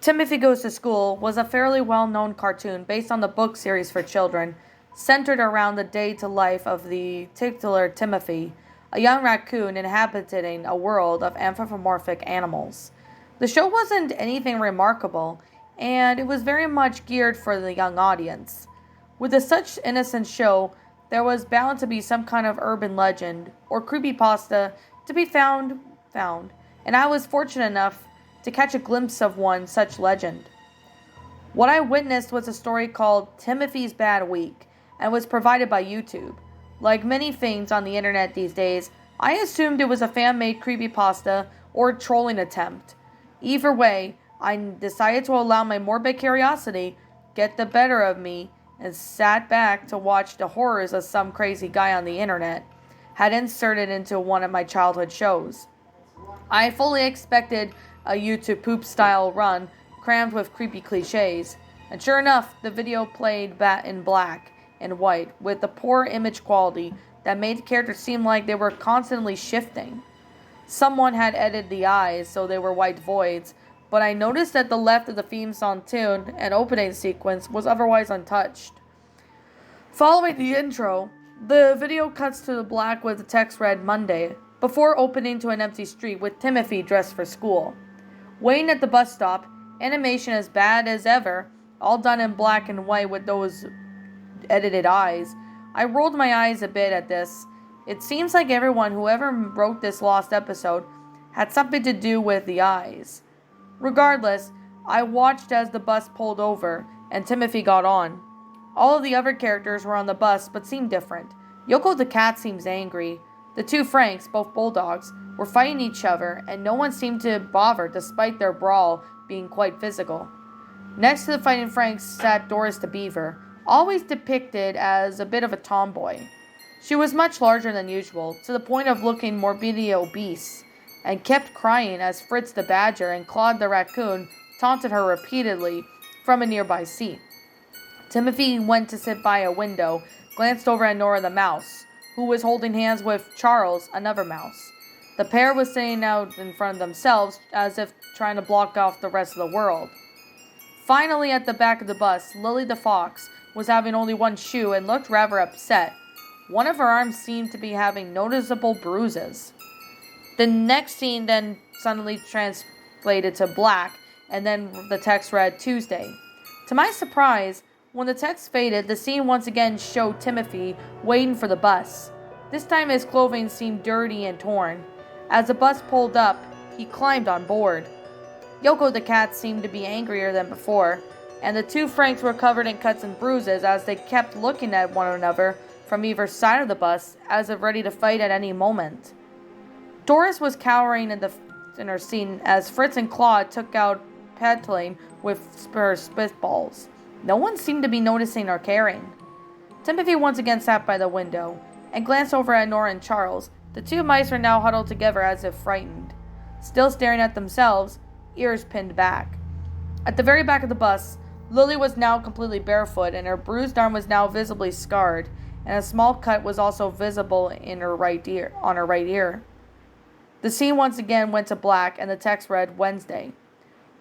Timothy Goes to School was a fairly well-known cartoon based on the book series for children, centered around the day-to-life of the titular Timothy, a young raccoon inhabiting a world of anthropomorphic animals. The show wasn't anything remarkable, and it was very much geared for the young audience. With a such innocent show, there was bound to be some kind of urban legend or creepypasta to be found, and I was fortunate enough to catch a glimpse of one such legend. What I witnessed was a story called Timothy's Bad Week and was provided by YouTube. Like many things on the internet these days, I assumed it was a fan-made creepypasta or trolling attempt. Either way, I decided to allow my morbid curiosity get the better of me and sat back to watch the horrors of some crazy guy on the internet had inserted into one of my childhood shows. I fully expected a YouTube poop style run crammed with creepy cliches, and sure enough, the video played in black and white with a poor image quality that made the characters seem like they were constantly shifting. Someone had edited the eyes so they were white voids, but I noticed that the left of the theme song tune and opening sequence was otherwise untouched. Following the intro, the video cuts to the black with the text read Monday, before opening to an empty street with Timothy dressed for school. Waiting at the bus stop, animation as bad as ever, all done in black and white with those edited eyes. I rolled my eyes a bit at this. It seems like everyone who ever wrote this lost episode had something to do with the eyes. Regardless, I watched as the bus pulled over and Timothy got on. All of the other characters were on the bus but seemed different. Yoko the cat seems angry. The two Franks, both bulldogs, were fighting each other and no one seemed to bother despite their brawl being quite physical. Next to the fighting Franks sat Doris the beaver, always depicted as a bit of a tomboy. She was much larger than usual, to the point of looking morbidly obese, and kept crying as Fritz the badger and Claude the raccoon taunted her repeatedly from a nearby seat. Timothy went to sit by a window, glanced over at Nora the mouse, who was holding hands with Charles, another mouse. The pair was sitting out in front of themselves, as if trying to block off the rest of the world. Finally, at the back of the bus, Lily the fox was having only one shoe and looked rather upset. One of her arms seemed to be having noticeable bruises. The next scene then suddenly translated to black, and then the text read Tuesday. To my surprise, when the text faded, the scene once again showed Timothy waiting for the bus. This time his clothing seemed dirty and torn. As the bus pulled up, he climbed on board. Yoko the cat seemed to be angrier than before, and the two Franks were covered in cuts and bruises as they kept looking at one another from either side of the bus, as if ready to fight at any moment. Doris was cowering in her seat as Fritz and Claude took out pedaling with her spitballs. No one seemed to be noticing or caring. Timothy once again sat by the window and glanced over at Nora and Charles. The two mice were now huddled together as if frightened, still staring at themselves, ears pinned back. At the very back of the bus, Lily was now completely barefoot, and her bruised arm was now visibly scarred, and a small cut was also visible on her right ear. The scene once again went to black, and the text read Wednesday.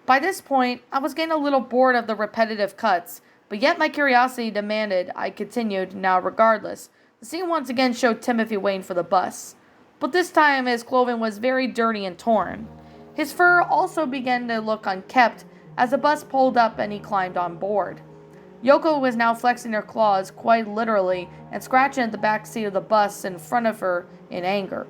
By this point, I was getting a little bored of the repetitive cuts, but yet my curiosity demanded I continued now regardless. The scene once again showed Timothy waiting for the bus, but this time his clothing was very dirty and torn. His fur also began to look unkempt as the bus pulled up and he climbed on board. Yoko was now flexing her claws quite literally and scratching at the back seat of the bus in front of her in anger.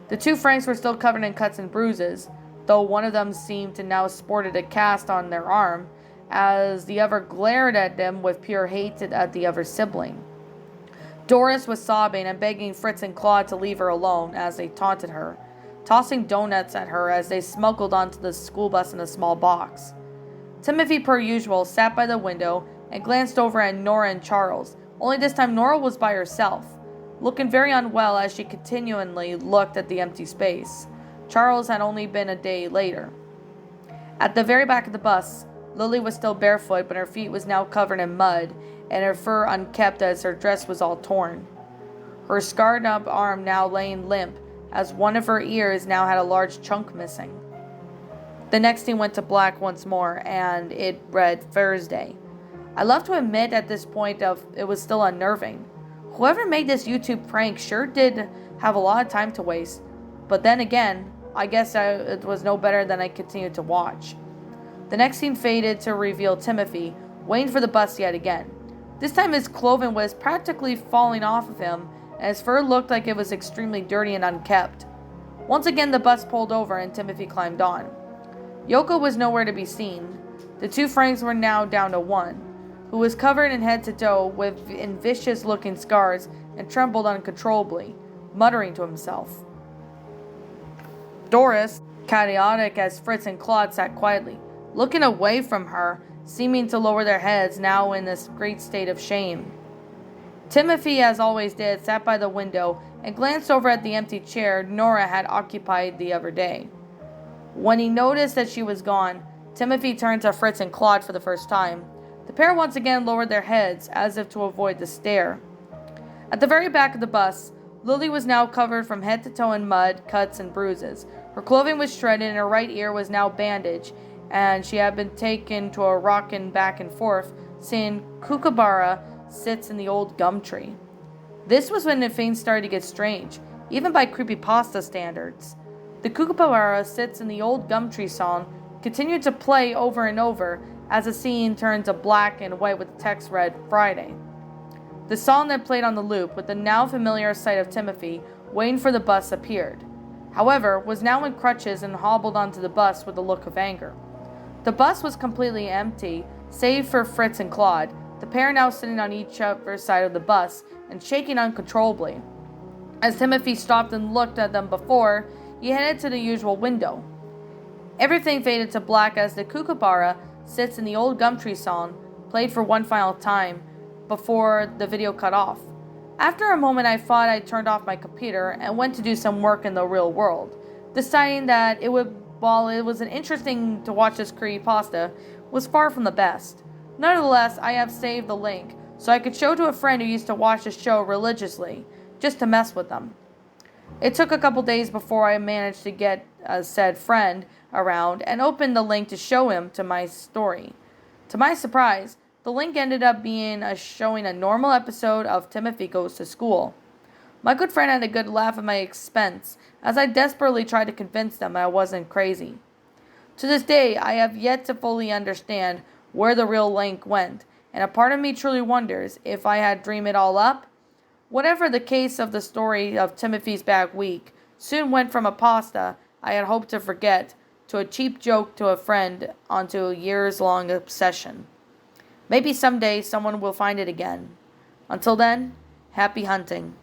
The two Franks were still covered in cuts and bruises, though one of them seemed to now sported a cast on their arm, as the other glared at them with pure hate at the other sibling. Doris was sobbing and begging Fritz and Claude to leave her alone as they taunted her, tossing donuts at her as they smuggled onto the school bus in a small box. Timothy, per usual, sat by the window and glanced over at Nora and Charles, only this time Nora was by herself, looking very unwell as she continually looked at the empty space. Charles had only been a day later. At the very back of the bus, Lily was still barefoot, but her feet was now covered in mud, and her fur unkempt as her dress was all torn. Her scarred up arm now laying limp, as one of her ears now had a large chunk missing. The next scene went to black once more, and it read Thursday. I love to admit at this point it was still unnerving. Whoever made this YouTube prank sure did have a lot of time to waste. But then again, I guess it was no better than I continued to watch. The next scene faded to reveal Timothy, waiting for the bus yet again. This time his clothing was practically falling off of him, and his fur looked like it was extremely dirty and unkept. Once again the bus pulled over and Timothy climbed on. Yoko was nowhere to be seen. The two Franks were now down to one, who was covered in head to toe with vicious-looking scars and trembled uncontrollably, muttering to himself. Doris, chaotic as Fritz and Claude, sat quietly, looking away from her, seeming to lower their heads, now in this great state of shame. Timothy, as always did, sat by the window and glanced over at the empty chair Nora had occupied the other day. When he noticed that she was gone, Timothy turned to Fritz and Claude for the first time. The pair once again lowered their heads, as if to avoid the stare. At the very back of the bus, Lily was now covered from head to toe in mud, cuts, and bruises. Her clothing was shredded and her right ear was now bandaged, and she had been taken to a rockin' back and forth, saying Kookaburra sits in the old gum tree. This was when things started to get strange, even by Creepypasta standards. The Kookaburra Sits in the Old Gum Tree song continued to play over and over as the scene turned to black and white with the text read Friday. The song that played on the loop with the now familiar sight of Timothy waiting for the bus appeared. However, was now in crutches and hobbled onto the bus with a look of anger. The bus was completely empty, save for Fritz and Claude, the pair now sitting on each other's side of the bus and shaking uncontrollably. As Timothy stopped and looked at them before, he headed to the usual window. Everything faded to black as the Kookaburra Sits in the Old Gum Tree song played for one final time before the video cut off. After a moment, I thought I turned off my computer and went to do some work in the real world, deciding that while it was interesting to watch this creepypasta, was far from the best. Nonetheless, I have saved the link so I could show to a friend who used to watch the show religiously, just to mess with them. It took a couple days before I managed to get said friend around and opened the link to show him to my story. To my surprise, the link ended up being showing a normal episode of Timothy Goes to School. My good friend had a good laugh at my expense, as I desperately tried to convince them I wasn't crazy. To this day, I have yet to fully understand where the real link went, and a part of me truly wonders if I had dreamed it all up. Whatever the case of the story of Timothy's bad week soon went from a pasta I had hoped to forget to a cheap joke to a friend onto a years-long obsession. Maybe someday someone will find it again. Until then, happy hunting.